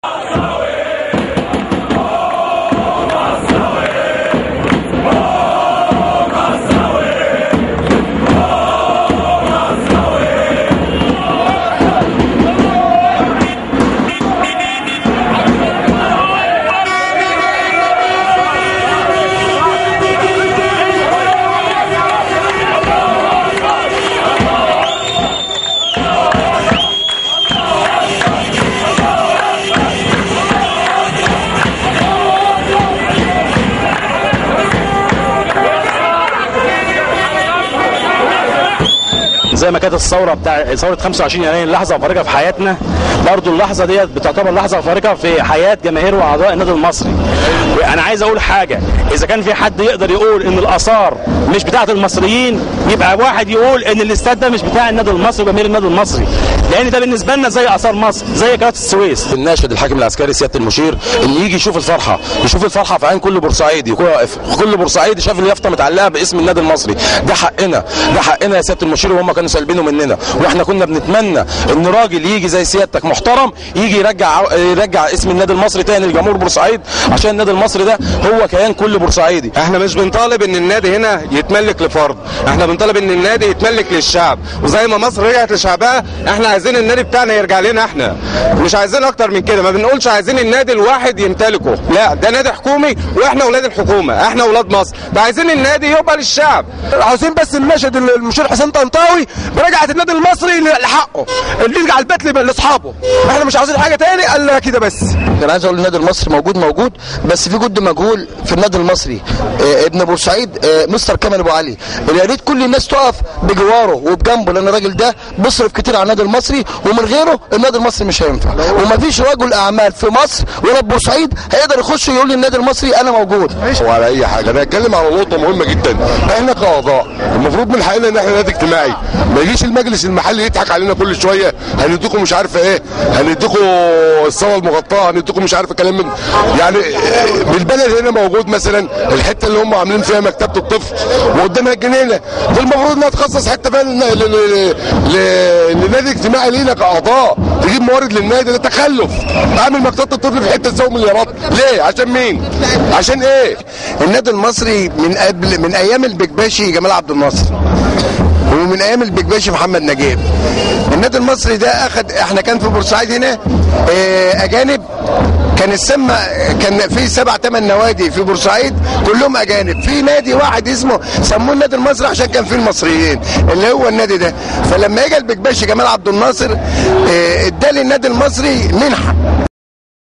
زي ما كانت الثوره بتاع ثوره 25 يناير لحظه فارقه في حياتنا، برضو اللحظه ديت بتعتبر لحظه فارقه في حياه جماهير واعضاء النادي المصري. وانا عايز اقول حاجه، اذا كان في حد يقدر يقول ان الاثار مش بتاعه المصريين، يبقى واحد يقول ان الاستاد ده مش بتاع النادي المصري وجماهير النادي المصري، لان ده بالنسبه لنا زي اثار مصر، زي قناه السويس. الناشد الحاكم العسكري سياده المشير ان يجي يشوف الفرحه، في عين كل بورسعيدي، كل بورسعيدي شاف اليافطه متعلقه باسم النادي المصري. ده حقنا يا سياده المشير، وهم كانوا سالبينه مننا، واحنا كنا بنتمنى ان راجل يجي زي سيادتك محترم يجي يرجع اسم النادي المصري تاني لجمهور بورسعيد، عشان النادي المصري ده هو كيان كل بورسعيدي. احنا مش بنطالب ان النادي هنا يتملك لفرد، احنا بنطالب ان النادي يتملك للشعب، وزي ما مصر رجعت لشعبها احنا عايزين النادي بتاعنا يرجع لنا، احنا مش عايزين اكتر من كده. ما بنقولش عايزين النادي الواحد يمتلكه، لا، ده نادي حكومي واحنا اولاد الحكومه، احنا اولاد مصر، عايزين النادي يبقى للشعب. عاوزين بس نناشد المشير حسين طنطاوي برجعه النادي المصري لحقه، اللي يرجع البيت لاصحابه. احنا مش عاوزين حاجه تاني الا كده بس. انا عايز اقول النادي المصري موجود، بس في جد مجهول في النادي المصري. ابن بورسعيد مستر كمال ابو علي، يا ريت كل الناس تقف بجواره وبجنبه، لان الراجل ده بيصرف كتير على النادي المصري، ومن غيره النادي المصري مش هينفع. ومفيش رجل اعمال في مصر ولا بورسعيد هيقدر يخش يقول للنادي المصري انا موجود. وعلى اي حاجه انا هتكلم على نقطه مهمه جدا. احنا كاعضاء المفروض من حقنا ان احنا نادي اجتماعي، ما يجيش المجلس المحلي يضحك علينا كل شويه، هنديكم مش عارفه ايه، هنديكم الصاله المغطاه، هنديكم مش عارفه كلام من يعني. بالبلد هنا موجود مثلا الحته اللي هم عاملين فيها مكتبه الطفل وقدامها الجنينه، دي المفروض انها تخصص حته فيها لنادي اجتماعي لينا كاعضاء، تجيب موارد للنادي. ده تخلف، اعمل مكتبه الطفل في حته تساوي مليارات، ليه؟ عشان مين؟ عشان ايه؟ النادي المصري من ايام البكباشي جمال عبد الناصر، ومن ايام البكباشي محمد نجيب. النادي المصري ده احنا كان في بورسعيد هنا اجانب، كان كان في 7-8 نوادي في بورسعيد كلهم اجانب، في نادي واحد اسمه سموه النادي المصري عشان كان فيه المصريين، اللي هو النادي ده. فلما اجى البكباشي جمال عبد الناصر ادى للنادي المصري منحه،